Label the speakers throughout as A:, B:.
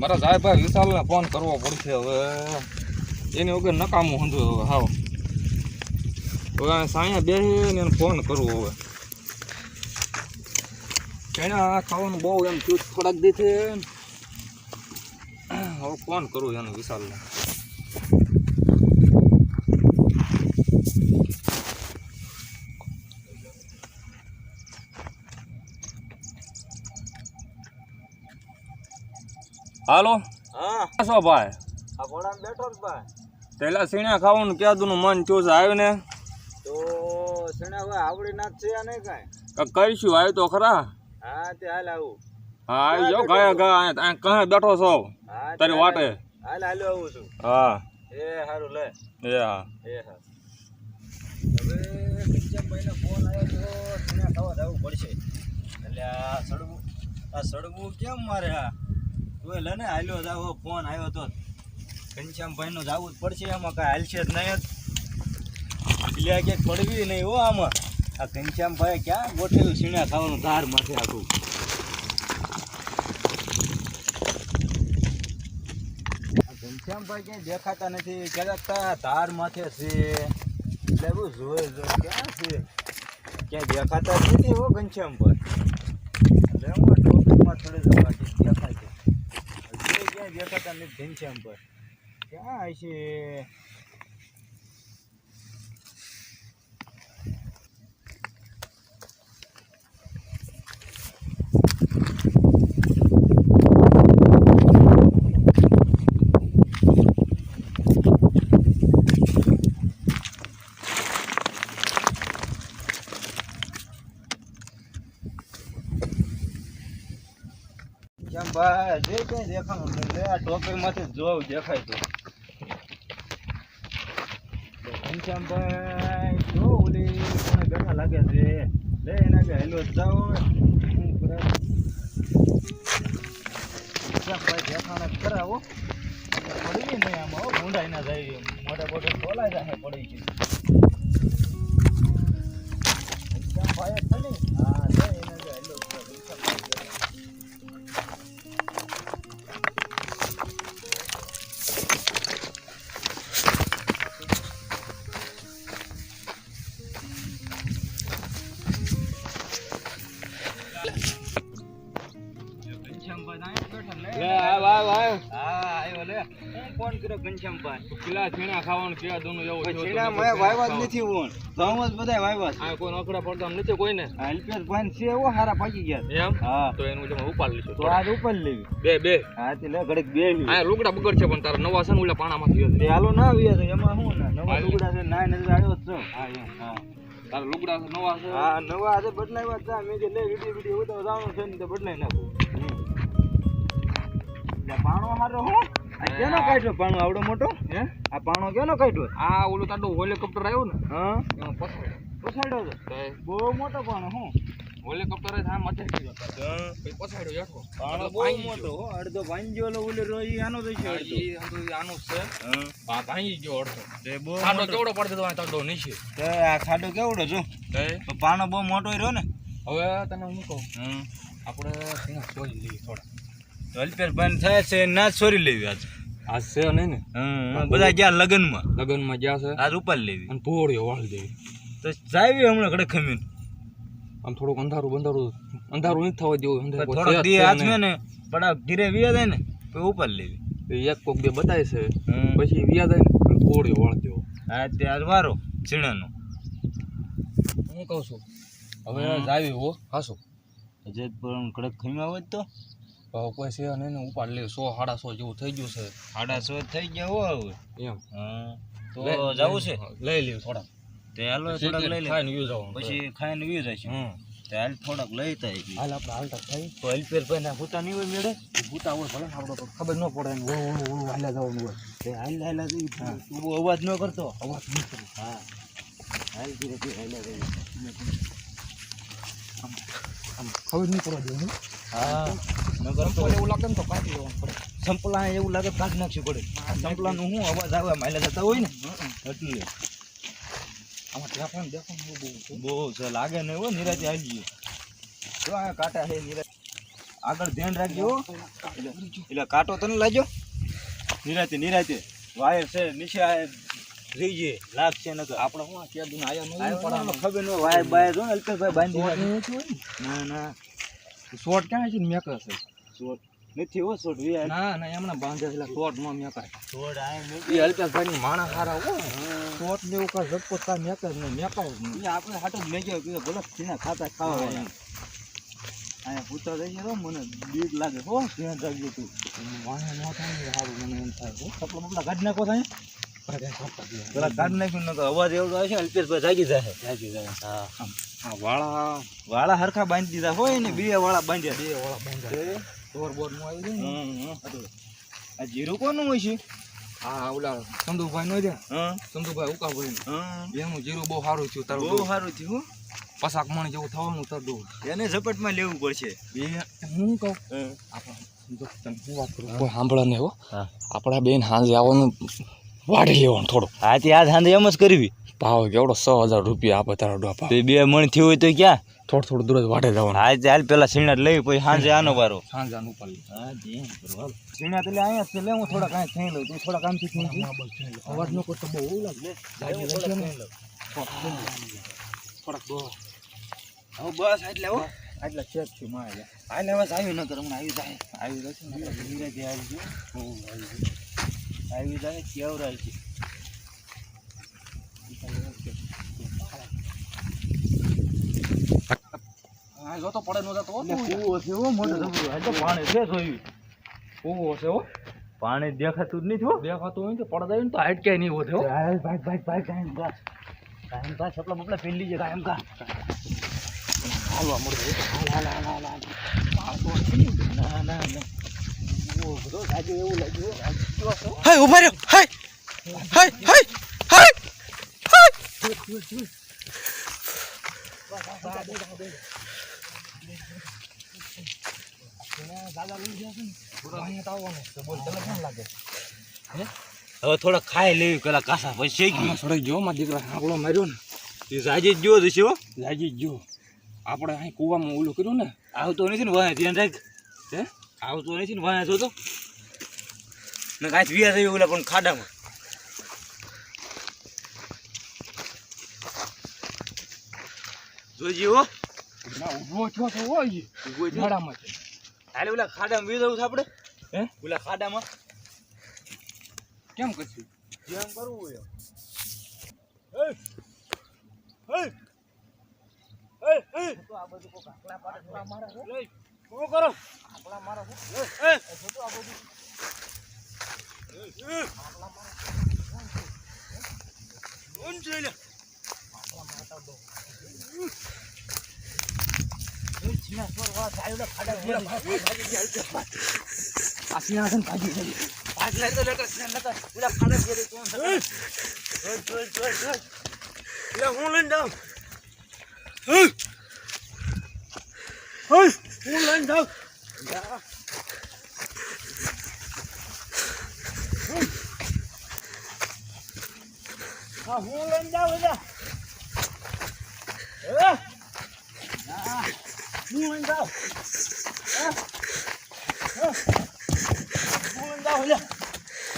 A: મારા જાયભાઈ વિશાલને ફોન કરવો પડશે હવે. એની વગર નકામું સમજો હવે હાવ. હવે સાયા બેસીને એને ફોન કરવો હવે. એને આ ખાવાનું બહુ એમ ચૂસ થોડાક દીધે. હવે ફોન કરું એને વિશાલને. હાલો.
B: હા
A: શો ભાઈ?
B: આ ઘોડામાં બેઠો જ ભાઈ.
A: પેલા સીણા ખાવાનું ક્યાંનું મન થયું છે, આવ્યું ને?
B: તો સીણા ભાઈ આવડી ના છે નહીં કાંઈ
A: કરીશું, આવ્યું તો ખરા.
B: હા તે હાલ આવું.
A: હા આવી જાઓ ગયા કહે બેઠો છો
B: હા
A: તારી વાટે.
B: હાલ હાલ આવું છું.
A: હા
B: એ સારું લે.
A: એ હા
B: હા હવે કિંચનભાઈનો ફોન આવ્યો તો સીણા ખાવા જવું પડશે. એટલે આ સડવું કેમ મારે હા તું લે ને હાલ્યો જાવ. ફોન આવ્યો તો ઘનશ્યામભાઈનો જવું જ પડશે. એમાં કાંઈ હાલશે જ નહીં. એટલે ક્યાંક પડવી નહીં હો આમાં. આ ઘનશ્યામભાઈ ક્યાં ગોઠવ્યું સીણા ખાવાનું ધાર માથે આખું. ઘનશ્યામભાઈ ક્યાંય દેખાતા નથી. કહેતા ધાર માથે છે એટલે બહુ જોઈ ક્યાં છે ક્યાંય દેખાતા જ નથી હો ઘનશ્યામભાઈ. એટલે હું ટોપિકમાં થોડી જવા દેખાય છે. ક્યાંય દેખાતા નથી ઘનશ્યામભાઈ. ક્યાં હશે? ભાઈ જે ક્યાંય દેખાનું લે આ ટોપીમાંથી જોવું દેખાય તો. ઘનશ્યામભાઈ જો ઓલી કોને બેઠા લાગે છે. લે એના કે હેલો જાઓ. ઘનશ્યામભાઈ દેખાણા કરાવો પડી નહીં આમાં હો. ભૂંડાઈ ના જાય મોઢે મોઢે બોલાઈ જાય પડી છે. ઘનશ્યામભાઈ ખાલી હા લે એના કે હેલો ફોન કર્યો ઘનશ્યામભાઈ.
A: પેલા છીણા ખાવાનું ક્યાં દોનું એવું થયું?
B: છીણા મેં વાયવા જ નથી ફોન. ઘઉં જ બધા વાયવા છે.
A: આ કોઈ નોકરા પડતા નથી કોઈને.
B: અલ્પેશભાઈ છે એવો હારા પાકી ગયા
A: એમ?
B: હા
A: તો એનું જમા ઉપાડ લીધું.
B: તો આજ ઉપર લેવી
A: બે
B: હા તે લે ઘડીક બે
A: આ લુગડા બગડ છે પણ તારા નવા છે ને ઓલા પાણામાંથી
B: એ હાલો ના આવ્યા તો એમાં શું ને નવા લુગડા છે ના નજર આવ્યો જ છો.
A: હા એમ હા તારા લુગડા નવા છે.
B: હા નવા આજે બદલાવ્યા હતા. મેં જે લે વિડીયો ઉતાર જવાનું છે ને તે બદલાઈ નાખું. પાણો હારો હો કેનો કાઢ્યો? પાણો આવડો મોટો હે? આ પાણો કેનો કાઢ્યો?
A: આ ઓલું તારું હેલિકોપ્ટર આવ્યું ને
B: હા
A: એમાં
B: પછાડ્યો છે. બહુ મોટો પાણો હું
A: હેલિકોપ્ટર જ આમ અટકી ગયો પછી પછાડ્યો હેઠો.
B: પાણો બહુ મોટો હો. અડધો ભાંગ્યો ઓલો ઓલે રોઈ આનો તો છે.
A: આનું છે હા ભાંગી ગયો અડધો.
B: તે બહુ
A: ખાડો કેવડો પડી દીધો તાડો નીચે.
B: તે આ ખાડો કેવડો જો તો પાણો બહુ મોટો રહ્યો ને.
A: હવે તને હું કહું આપણે સિંહ ચોરી લઈએ થોડા.
B: અલ્પેશ બંધ થાય છે ના ચોરી લેવી આજ.
A: આજ છે નહીં ને
B: બધા ગયા લગનમાં
A: ગયા છે.
B: આજ ઉપર લેવી
A: અને પોળીઓ વાળી દેવી
B: તો જાવી હમણાં ઘડે ખમીને.
A: આમ થોડુંક અંધારું નહીં થવા જેવું.
B: થોડોક દી હાથમે ને પડા ઘીરે વિયા જાય ને તો ઉપર લેવી.
A: એક કોક બે બતાય છે પછી વિયા જાય ને પોળીઓ વાળી દેવો.
B: હા તે આજ વારો છીણાનો.
A: હું કહું છું હવે જાવી હો હાસો
B: જે પણ કડક ખમ્યા હોય તો
A: કોઈ છે નહીં ને ઉપાડ લે. 100 150 જેવું થઈ ગયું છે.
B: 150 થઈ ગયા હો હવે
A: એમ
B: હા તો જવું છે
A: લઈ લેવું થોડા.
B: તે હાલો થોડાક લઈ લે
A: ખાઈને વ્યૂ જવાનું
B: પછી ખાઈને વ્યૂ જાય છે. તે હાલ થોડાક લેતા
A: હાલ આપણે હાલતા થઈ
B: તો અલ્પેશભાઈ ના ભૂતા નહીં હોય મેળે.
A: ભૂતા હોય ભલે આપણે તો ખબર ન પડે ને ઓળું હાલ્યા જવાનું હોય.
B: તે હાલ તું અવાજ ન કરતો.
A: અવાજ નહીં કરે.
B: હા હાલ ધીરે ધીરે હાલ્યા જઈએ.
A: આમ ખબર નહીં પડવા દેવું.
B: હા
A: નગર એવું લાગે ને તો કાઢી લેવાનું પડે.
B: સંપલા એવું લાગે કાઢી નાખવી પડે. સંપલાનું શું અવાજ આવે માયલા જતા હોય ને એટલે
A: આમાં ત્યાં પણ દેખો
B: બહુ છે લાગે ને હો નિરાતે આવી તો આ કાંટા છે નિરાતે. આગળ ધ્યાન રાખજો હો. એટલે કાંટો તને લાગ્યો નિરાતે વાયર છે નીચે રીજે લાગશે નકર
A: આપણે હું કેદું આયા
B: આનો ખબર ન વાયર બાયર જો ને અલ્પેશભાઈ બાંધી ના
A: શોર્ટ ક્યાં છે ને મેકર છે
B: શોટ નથી હો શોટ વી
A: ના એમને બાંધે એટલે શોર્ટ માં મેકાય
B: શોટ આ
A: એ અલ્પેશભાઈ ની માણસ હારા હો શોર્ટ ને એવું કા ઝટકો તા મેકર ને મેકાય જ નહીં.
B: આપણે હાટો મેં ગયો કે ભલે સીના ખાતા ખાવા અહીંયા પૂછતા જઈએ તો મને બીક લાગે હો ધ્યાન રાખજો તું
A: વાહે ન થાય ને સારું મને એમ થાય હો.
B: કપડા બપડા કાઢી નાખો થાય પેલા કાઢી નાખ્યું નતો અવાજ એવડો આવે છે અલ્પેશભાઈ જાગી જાય
A: આ વાળા
B: વાળા હરખા બાંધી દીધા હોય ને બે વાળા બાંધ્યા
A: બે વાળા બાંધ્યા દોર બોર નું આવી જાય ને
B: આ જીરું કોનું હોય છે
A: હા ઓલા સંધુભાઈ નો રહ્યા
B: હા
A: સંધુભાઈ ઉકાભાઈ
B: હા
A: એનું જીરું બહુ સારું થયું તારું
B: બહુ સારું થયું
A: પસાક મણ જેવું થવાનું તરડું
B: એને ઝપટમાં લેવું પડશે
A: બે હું કહું કોઈ સાંભળે નહીં હો
B: હા
A: આપણા બેન સાંજે આવવાનું વાડી લેવાનું થોડું
B: હા તે આજ સાંજે એમ જ કરવી
A: ભાવ કેવડો 6000 રૂપિયા આપે તારો ડોપા
B: બે મણ થયું હોય તો ક્યાં
A: થોડું દૂર જ વાડે જવાનું
B: આજ હાલ પેલા સીણા લઈ પછી સાંજે આનો વારો
A: સાંજે આનું ઉપર
B: હા જી બરોબર સીણા તો લે અહીંયા છે લે હું થોડા કાંઈ થઈ લઉં તું થોડા કામથી થઈ
A: અવાજ નો કરતો બહુ લાગે થોડાક દો
B: હવે બસ એટલે હો આટલા ચેક છે મારે આને બસ આવ્યું ન કર હમણાં આવી જશે ને ધીરે આવી જાય કેવરાય છે
A: હા જો તો પડે નો જતો હો
B: કૂવો છે હો મોટો જબરો આ તો પાણી છે જોયું
A: કૂવો છે હો
B: પાણી દેખાતું જ નહીં થો
A: દેખાતું હોય ને તો પડે ને તો હાઈટ ક્યાંય નહીં વધે હો
B: ભાઈ કાંઈ બસ સપલા બપલા પેલી લીજે કાંઈ એમ કા
A: હાલવા મળે હાલ
B: ના ઓ બધો સાજુ એવું લાગ્યું
A: હાય ઉભા રહ્યો હાય
B: હવે થોડા ખાઈ લેવી પેલા કાસા પછી
A: સડક જો માં દીકરા આંકડો માર્યો ને
B: એ સાજી જ જો દશે હો
A: લાગી જ જો આપણે અહીં કૂવામાં ઓલું કર્યું ને
B: આવતો નથી ને વાય ધ્યાન રાખ
A: હે
B: આવતો નથી ને વાય જોતો ને કાંઈ વ્યા થયું ઓલા પણ ખાડામાં જોજી હો
A: ના ઉભો થયો તો હોય
B: ઉભો થયો.
A: ઝાડામાં
B: હાલે ઓલા ખાડામાં વી જવું છે આપણે
A: હે
B: ઓલા ખાડામાં
A: કેમ કરશું
B: જેમ કરવું હોય તો આ બધું કોઈ કાકલા પાડે થોડા મારે શું કરો કાકલા મારે શું જોતો આ બધું કોણ છે લે કાકલા મારતા દો છીના સોર વા સાયલો ખાડા
A: આ સિંહાસન ભાગી ગઈ
B: ભાગ લે તો લેટર નકર ઓલા ખાડા ગેરે કોણ છે લે હું લઈને જાઉં હું લઈને જાઉં હા હું લઈને જાઉં એટલે હું લઈને જાઉં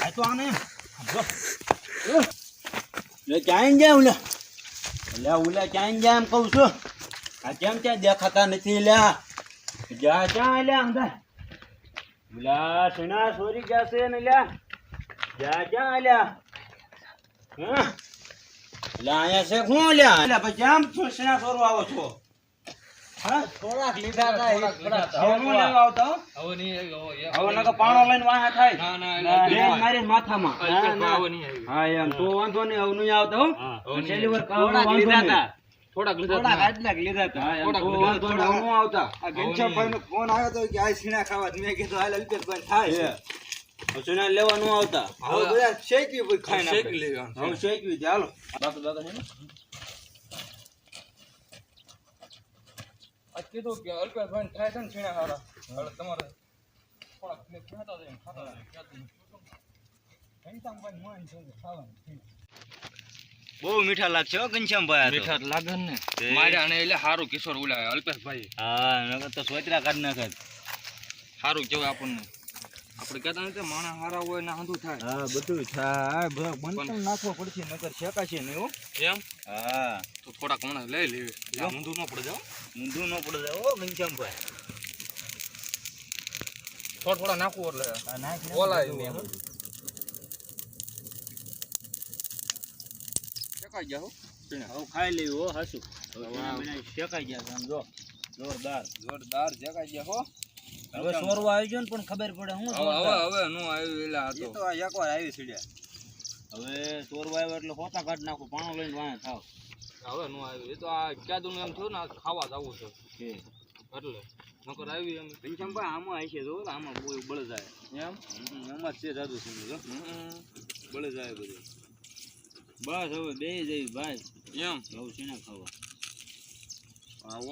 B: આ તો આને લે ક્યાં ગયા ઓલા એટલે ઓલા ક્યાં ગયા એમ કહું છું આ કેમ ક્યાં દેખાતા નથી લ્યા જા ક્યાં લ્યા અંદર ઓલા સોના સોરી ગયા છે ને લ્યા જા ક્યાં લ્યા હા લે અહીંયા છે શું લ્યા એટલે પછી કેમ સોના સોરો આવો છો હા થોડાક લીધા હતા હવે હું લેવા આવતો
A: હવે નહીં
B: હવે નકર પાણો લઈને વાહે થાય
A: ના
B: બેન મારી માથામાં
A: હવે નહીં
B: હા એમ તો વાંધો નહીં હવે નહીં આવતો છેલ્લી વાર
A: થોડાક લીધા હતા થોડાક
B: થોડાક આટલાક લીધા હતા
A: થોડાક
B: તો
A: લીધા
B: વાંધો નહીં, હવે નું આવતા આ ઘનશ્યામભાઈ નો ફોન આવ્યો તો કે આ સીણા ખાવા મેં કીધું હાલ અલ્પેશભાઈ થાય હવે સીણા લેવા નું આવતા હવે બધા શેકી પછી ખાઈ નાખે
A: શેકી લેવાનું
B: હવે શેકવી ચાલો બાકી
A: આ કીધું કે અલ્પેશભાઈ થાય છે ને છીણા હારા હવે તમારે થોડાક ખાતા જાય ખાતા ઘનશ્યામભાઈ માન છે ખાવાનું
B: બહુ મીઠા લાગશે હો ઘનશ્યામભાઈ
A: મીઠા લાગે ને માર્યા અને એટલે સારું કિશોર ઓલા અલ્પેશભાઈ
B: હા નકર તો સોતરા કાઢ નાખે
A: સારું કહેવાય આપણને. આપણે કહેતા નથી માણસ સારા હોય ને હાંધું થાય.
B: હા બધું થાય બંધ નાખવો પડશે નકર શેકાશે નહીં હો.
A: એમ
B: હા
A: તો થોડાક હમણાં લઈ લેવી. ઊંધું ન પડે જાઓ.
B: ઊંધું ન પડે ઓ ઘનશ્યામભાઈ.
A: થોડા નાખવું એટલે
B: આ નાખી
A: ઓલાય નહીં હો. શેકાઈ ગયા હો.
B: હવે ખાઈ લેવું હો હાસુ. શેકાઈ ગયા છે આમ જો જોરદાર
A: શેકાઈ ગયા હો.
B: હવે સોરવા આવી ગયો ને પણ ખબર પડે હું
A: હવે નો આવ્યું એલા
B: એ તો એકવાર આવી સીડ્યા. હવે સોરવા આવ્યો એટલે હોતા કાઢ નાખું પાણો લઈને વાયા થાવ.
A: હવે નો આવ્યું. એ તો આ ક્યાદું એમ થયું ને ખાવા જવું છે એટલે નકર આવી એમ.
B: ઘનશ્યામભાઈ આમાં આવી છે જો આમાં બહુ બળ જાય
A: એમ
B: આમાં જ છે જાદુ સમજો જો બળ જાય બધું. બસ હવે બે જઈ ભાઈ
A: એમ
B: હવે શેના ખાવા.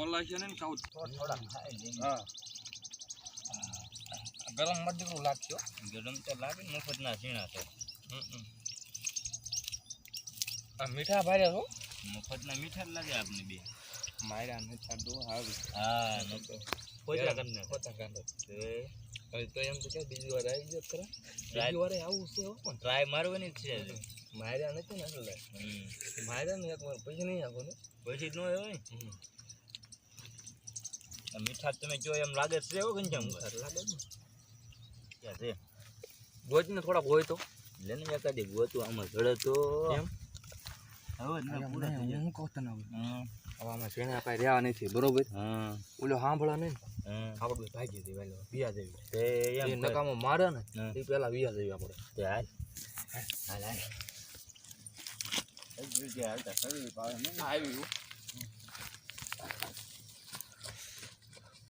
A: ઓલા છે ને ખાવું
B: થોડા ખાઈ લઈએ.
A: હા ગરમ મજબૂત લાગશે.
B: ગરમ તો લાગે ને મફતના સીણા તો
A: આ મીઠા ભારે હો.
B: મફતના મીઠા જ લાગે આપણે બે.
A: માર્યા મીઠા દો આવી.
B: હા નતો પોચા કરીને
A: પોતા કાઢો. હવે તો એમ તો કે બીજી વાર આવી ગયો ખરા. બીજી વાર આવું છે હો પણ
B: ટ્રાય મારવાની જ છે.
A: માર્યા નથી ને એટલે માર્યા ને એક વાર પછી નહીં આપો ને
B: પછી જ ન હોય. મીઠા તમે જો એમ લાગે છે હો ઘનશ્યામ
A: લાગે ને
B: ક્યાં છે
A: ગોજ ને થોડા હોય તો
B: લેને એકાદી ગોતું આમાં જડે તો
A: એમ
B: હવે
A: હું કહું તને હવે આમાં શેણા કાંઈ રહ્યા નથી બરોબર. ઓલો સાંભળા નહીં આપણે ભાગી દઈએ વેલો વિયા દેવી.
B: તે
A: એ
B: એમ
A: નકામો મારે ને એ પેલા વિયા દેવી આપણે.
B: તે હાલ હાલ હાલ હાલતા
A: આવ્યું